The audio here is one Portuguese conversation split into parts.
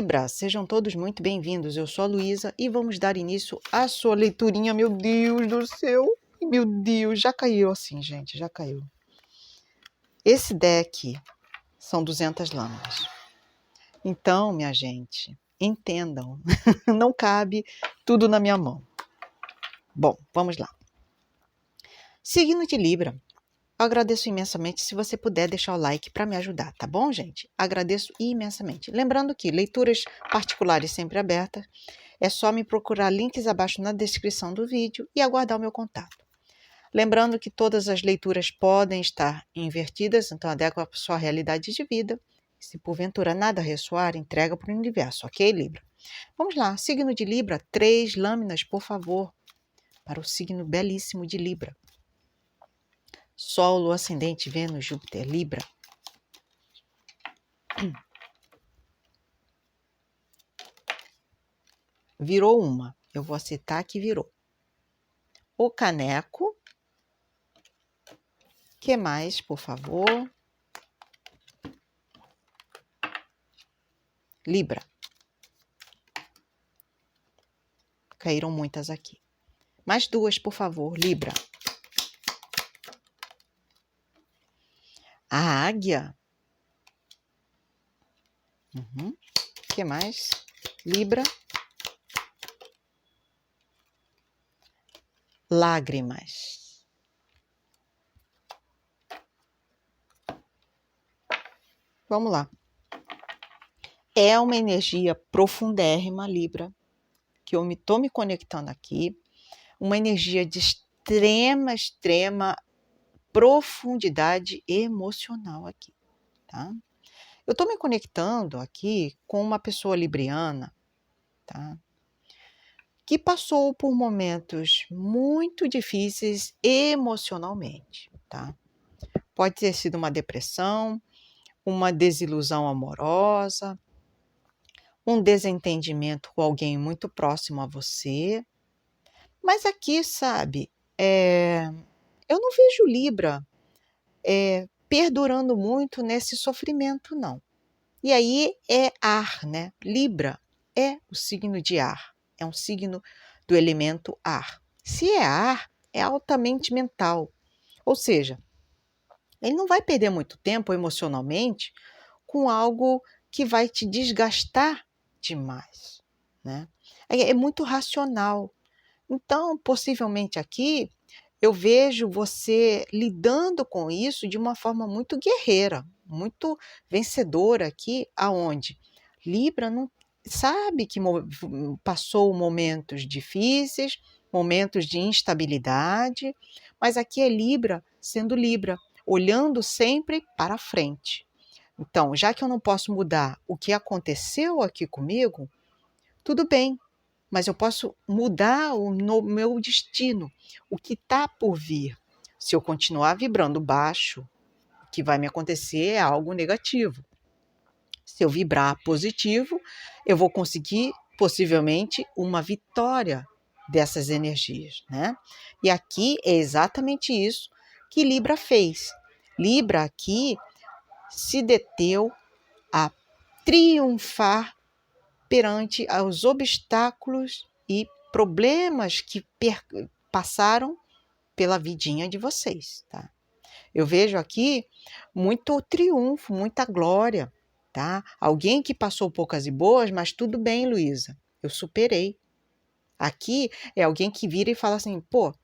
Libra, sejam todos muito bem-vindos. Eu sou a Luísa e vamos dar início à sua leiturinha. Meu Deus do céu, meu Deus, já caiu assim, gente, já caiu. Esse deck são 200 lâminas. Então, minha gente, entendam, não cabe tudo na minha mão. Bom, vamos lá. Signo de Libra. Eu agradeço imensamente se você puder deixar o like para me ajudar, tá bom, gente? Agradeço imensamente. Lembrando que leituras particulares sempre abertas, é só me procurar links abaixo na descrição do vídeo e aguardar o meu contato. Lembrando que todas as leituras podem estar invertidas, então adequa a sua realidade de vida. Se porventura nada ressoar, entrega para o universo, ok, Libra? Vamos lá, signo de Libra, 3 lâminas, por favor, para o signo belíssimo de Libra. Sol, Lua, Ascendente, Vênus, Júpiter, Libra. Virou uma. Eu vou citar que virou. O caneco. Que mais, por favor? Libra. Caíram muitas aqui. Mais 2, por favor, Libra. A águia. Que mais? Libra. Lágrimas. Vamos lá. É uma energia profundérrima, Libra, que eu estou me conectando aqui. Uma energia de extrema profundidade emocional aqui, tá? Eu estou me conectando aqui com uma pessoa libriana, tá? Que passou por momentos muito difíceis emocionalmente, tá? Pode ter sido uma depressão, uma desilusão amorosa, um desentendimento com alguém muito próximo a você. Mas aqui, sabe, eu não vejo Libra perdurando muito nesse sofrimento, não. E aí é ar, né? Libra é o signo de ar, é um signo do elemento ar. Se é ar, é altamente mental. Ou seja, ele não vai perder muito tempo emocionalmente com algo que vai te desgastar demais, né? É muito racional. Então, possivelmente aqui, eu vejo você lidando com isso de uma forma muito guerreira, muito vencedora aqui, aonde Libra não sabe que passou momentos difíceis, momentos de instabilidade, mas aqui é Libra sendo Libra, olhando sempre para frente. Então, já que eu não posso mudar o que aconteceu aqui comigo, tudo bem, mas eu posso mudar o meu destino, o que está por vir. Se eu continuar vibrando baixo, o que vai me acontecer é algo negativo. Se eu vibrar positivo, eu vou conseguir, possivelmente, uma vitória dessas energias, né? E aqui é exatamente isso que Libra fez. Libra aqui se deteu a triunfar perante os obstáculos e problemas que passaram pela vidinha de vocês, tá? Eu vejo aqui muito triunfo, muita glória, tá? Alguém que passou poucas e boas, mas tudo bem, Luísa, eu superei. Aqui é alguém que vira e fala assim, pô,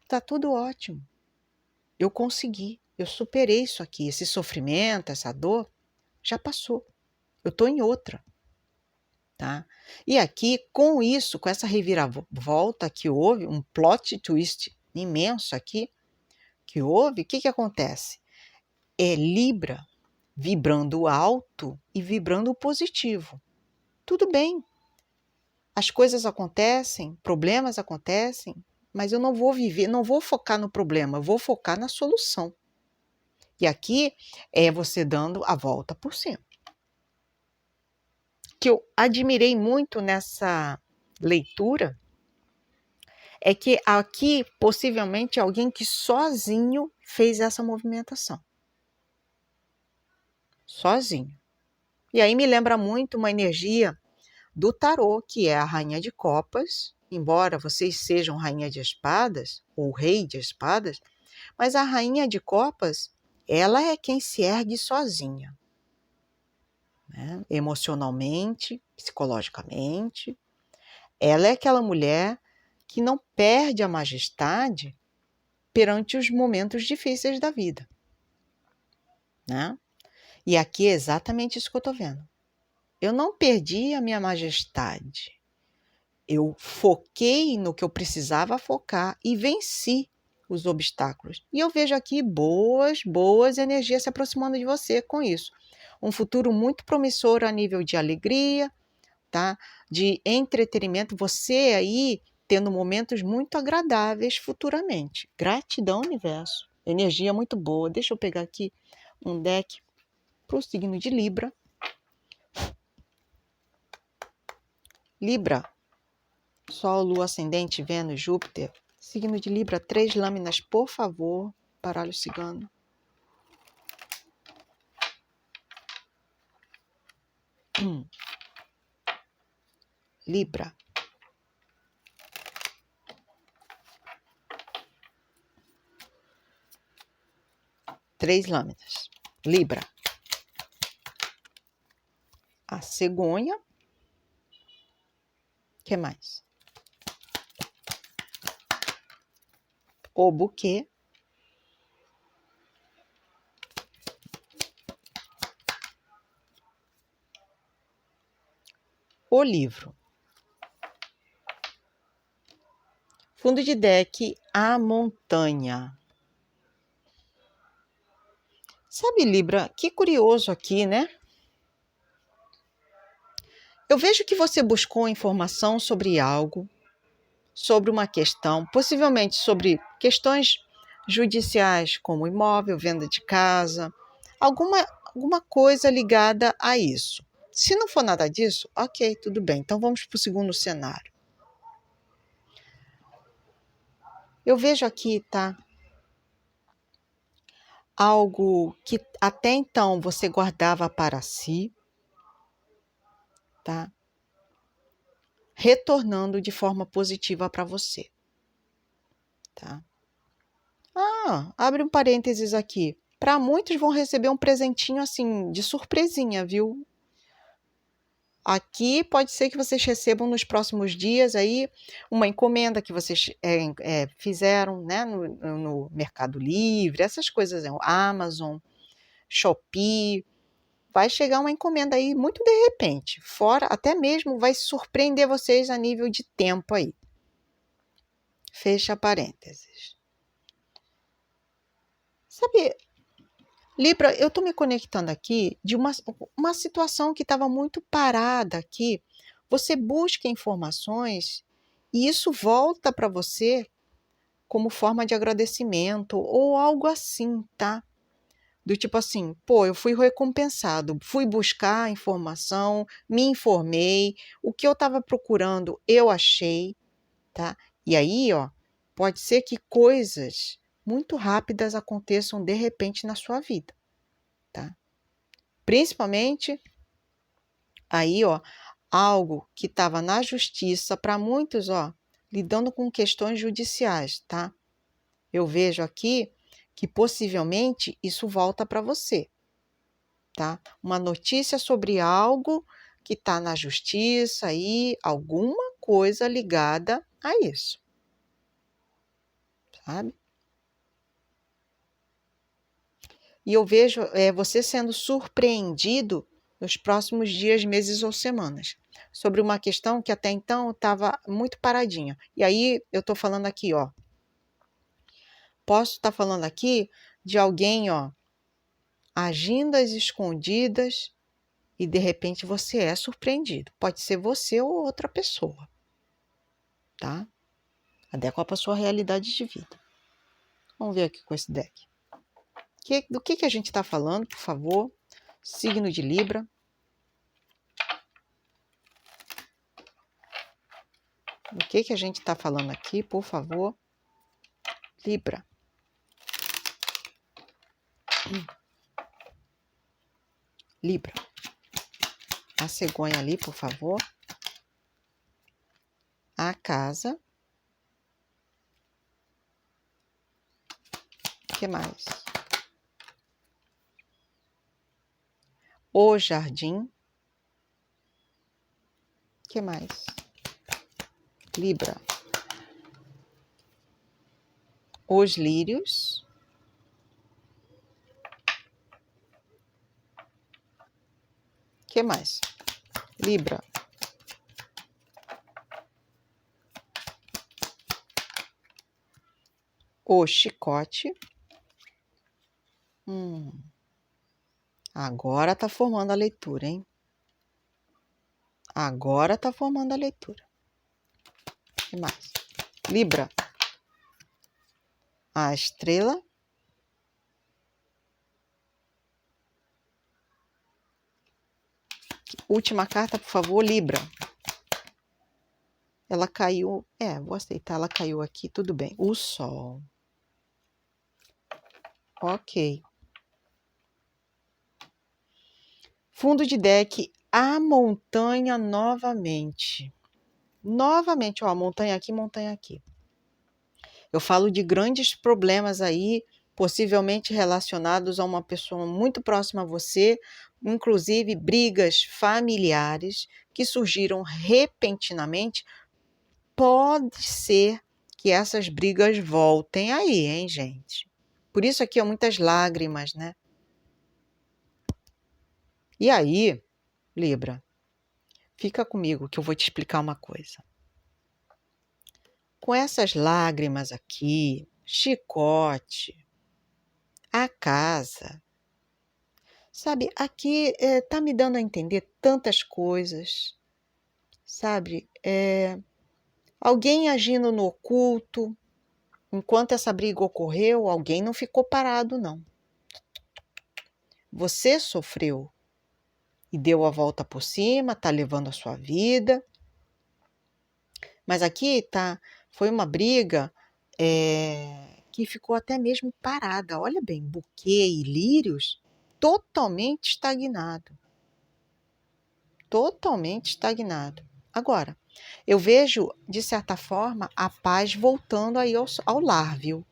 tá tudo ótimo, eu consegui, eu superei isso aqui, esse sofrimento, essa dor, já passou, eu tô em outra. Tá? E aqui, com isso, com essa reviravolta que houve, um plot twist imenso aqui, que houve, o que acontece? É Libra vibrando alto e vibrando positivo. Tudo bem, as coisas acontecem, problemas acontecem, mas eu não vou viver, não vou focar no problema, eu vou focar na solução. E aqui é você dando a volta por cima. Que eu admirei muito nessa leitura é que aqui possivelmente alguém que sozinho fez essa movimentação. Sozinho. E aí me lembra muito uma energia do tarô, que é a Rainha de Copas, embora vocês sejam Rainha de Espadas ou Rei de Espadas, mas a Rainha de Copas, ela é quem se ergue sozinha, né? Emocionalmente, psicologicamente. Ela é aquela mulher que não perde a majestade perante os momentos difíceis da vida, né? E aqui é exatamente isso que eu estou vendo. Eu não perdi a minha majestade. Eu foquei no que eu precisava focar e venci os obstáculos. E eu vejo aqui boas energias se aproximando de você com isso. Um futuro muito promissor a nível de alegria, tá? De entretenimento. Você aí tendo momentos muito agradáveis futuramente. Gratidão, universo. Energia muito boa. Deixa eu pegar aqui um deck para o signo de Libra. Libra, Sol, Lua, Ascendente, Vênus, Júpiter. Signo de Libra, 3 lâminas, por favor. Baralho cigano. Libra. Três lâminas. Libra. A cegonha. O que mais? O buquê. O livro. Fundo de deck, a montanha. Sabe, Libra, que curioso aqui, né? Eu vejo que você buscou informação sobre algo, sobre uma questão, possivelmente sobre questões judiciais, como imóvel, venda de casa, alguma coisa ligada a isso. Se não for nada disso, ok, tudo bem. Então vamos para o segundo cenário. Eu vejo aqui, tá? Algo que até então você guardava para si, tá? Retornando de forma positiva para você, tá? Abre um parênteses aqui. Para muitos vão receber um presentinho assim de surpresinha, viu? Aqui pode ser que vocês recebam nos próximos dias aí uma encomenda que vocês fizeram, né, no Mercado Livre, essas coisas, Amazon, Shopee. Vai chegar uma encomenda aí muito de repente, fora, até mesmo vai surpreender vocês a nível de tempo aí. Fecha parênteses. Sabe, Libra, eu estou me conectando aqui de uma situação que estava muito parada aqui. Você busca informações e isso volta para você como forma de agradecimento ou algo assim, tá? Do tipo assim, pô, eu fui recompensado, fui buscar informação, me informei, o que eu estava procurando eu achei, tá? E aí, ó, pode ser que coisas muito rápidas aconteçam de repente na sua vida, tá? Principalmente aí, ó, algo que estava na justiça, para muitos, ó, lidando com questões judiciais, tá? Eu vejo aqui que possivelmente isso volta para você, tá? Uma notícia sobre algo que está na justiça aí, alguma coisa ligada a isso, sabe? E eu vejo você sendo surpreendido nos próximos dias, meses ou semanas, sobre uma questão que até então estava muito paradinha. E aí eu estou falando aqui, ó, posso estar falando aqui de alguém, ó, agindo às escondidas e de repente você é surpreendido. Pode ser você ou outra pessoa, tá? Adequa a sua realidade de vida. Vamos ver aqui com esse deck. Do que a gente está falando, por favor? Signo de Libra. Do que a gente está falando aqui, por favor? Libra. Libra. A cegonha ali, por favor. a casa. O que mais? O jardim. O que mais? Libra. Os lírios. O que mais? Libra. O chicote. Agora tá formando a leitura, hein? Agora tá formando a leitura. O que mais? Libra. A estrela. Última carta, por favor, Libra. Ela caiu... vou aceitar, ela caiu aqui, tudo bem. O Sol. Ok. Fundo de deck, a montanha novamente. Novamente, ó, montanha aqui, montanha aqui. Eu falo de grandes problemas aí, possivelmente relacionados a uma pessoa muito próxima a você, inclusive brigas familiares que surgiram repentinamente. Pode ser que essas brigas voltem aí, hein, gente? Por isso aqui, ó, muitas lágrimas, né? E aí, Libra, fica comigo que eu vou te explicar uma coisa. Com essas lágrimas aqui, chicote, a casa, sabe, aqui tá me dando a entender tantas coisas, sabe? Alguém agindo no oculto, enquanto essa briga ocorreu, alguém não ficou parado, não. Você sofreu e deu a volta por cima, tá levando a sua vida. Mas aqui foi uma briga que ficou até mesmo parada. Olha bem, buquê e lírios totalmente estagnado. Totalmente estagnado. Agora, eu vejo, de certa forma, a paz voltando aí ao lar, viu?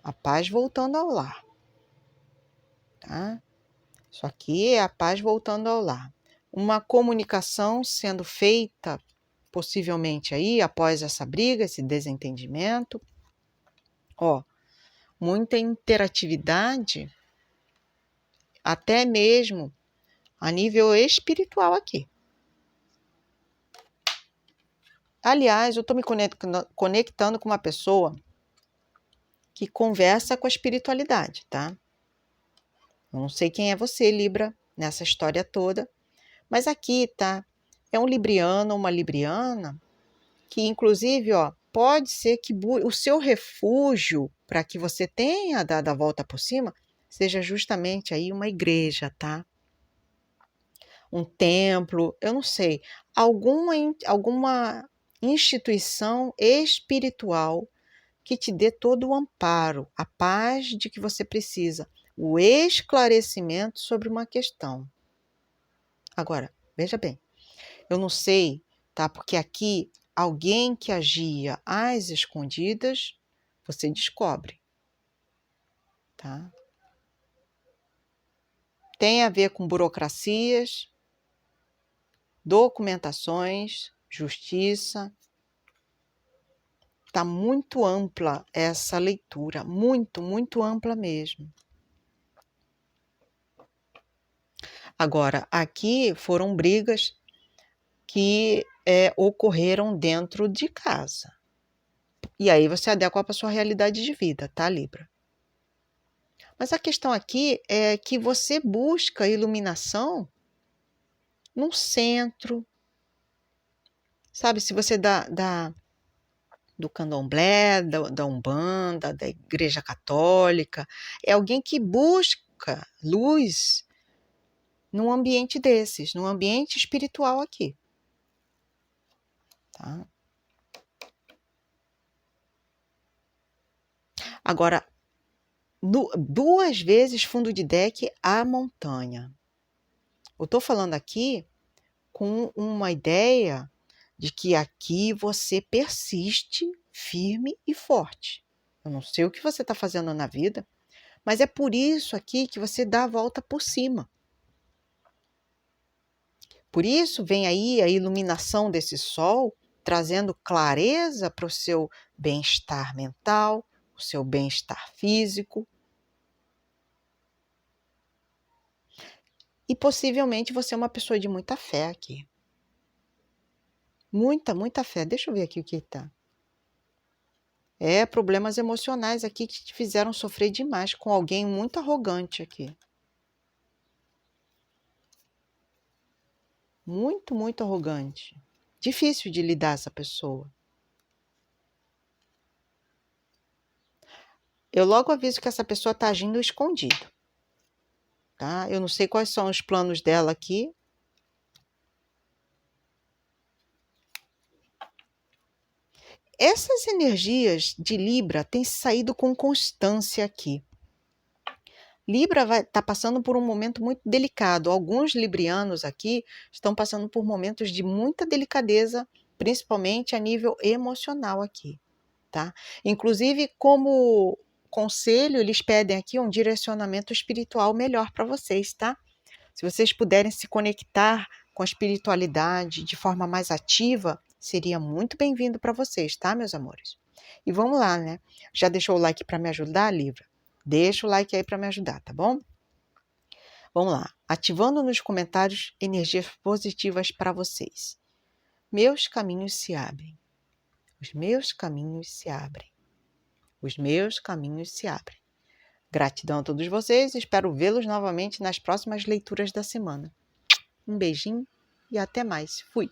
A paz voltando ao lar. Tá? Isso aqui é a paz voltando ao lar. Uma comunicação sendo feita, possivelmente aí, após essa briga, esse desentendimento. Ó, muita interatividade, até mesmo a nível espiritual aqui. Aliás, eu estou me conectando com uma pessoa que conversa com a espiritualidade, tá? Eu não sei quem é você, Libra, nessa história toda, mas aqui, tá? É um libriano, uma libriana, que inclusive, ó, pode ser que o seu refúgio para que você tenha dado a volta por cima seja justamente aí uma igreja, tá? Um templo, eu não sei, alguma instituição espiritual que te dê todo o amparo, a paz de que você precisa, o esclarecimento sobre uma questão. Agora, veja bem, eu não sei, tá? Porque aqui alguém que agia às escondidas, você descobre, tá? Tem a ver com burocracias, documentações, justiça. Tá muito ampla essa leitura, muito, muito ampla mesmo. Agora, aqui foram brigas que ocorreram dentro de casa. E aí você adequa para a sua realidade de vida, tá, Libra? Mas a questão aqui é que você busca iluminação no centro. Sabe, se você do candomblé, da Umbanda, da Igreja Católica, é alguém que busca luz num ambiente desses, num ambiente espiritual aqui. Tá? Agora, 2 vezes fundo de deck a montanha. Eu estou falando aqui com uma ideia de que aqui você persiste firme e forte. Eu não sei o que você está fazendo na vida, mas é por isso aqui que você dá a volta por cima. Por isso vem aí a iluminação desse sol, trazendo clareza para o seu bem-estar mental, o seu bem-estar físico. E possivelmente você é uma pessoa de muita fé aqui. Muita fé. Deixa eu ver aqui o que está. Problemas emocionais aqui que te fizeram sofrer demais com alguém muito arrogante aqui. Muito arrogante. Difícil de lidar essa pessoa. Eu logo aviso que essa pessoa está agindo escondido. Tá? Eu não sei quais são os planos dela aqui. Essas energias de Libra têm saído com constância aqui. Libra está passando por um momento muito delicado. Alguns librianos aqui estão passando por momentos de muita delicadeza, principalmente a nível emocional aqui, tá? Inclusive, como conselho, eles pedem aqui um direcionamento espiritual melhor para vocês, tá? Se vocês puderem se conectar com a espiritualidade de forma mais ativa, seria muito bem-vindo para vocês, tá, meus amores? E vamos lá, né? Já deixou o like para me ajudar, Libra? Deixa o like aí para me ajudar, tá bom? Vamos lá. Ativando nos comentários energias positivas para vocês. Meus caminhos se abrem. Os meus caminhos se abrem. Os meus caminhos se abrem. Gratidão a todos vocês. Espero vê-los novamente nas próximas leituras da semana. Um beijinho e até mais. Fui!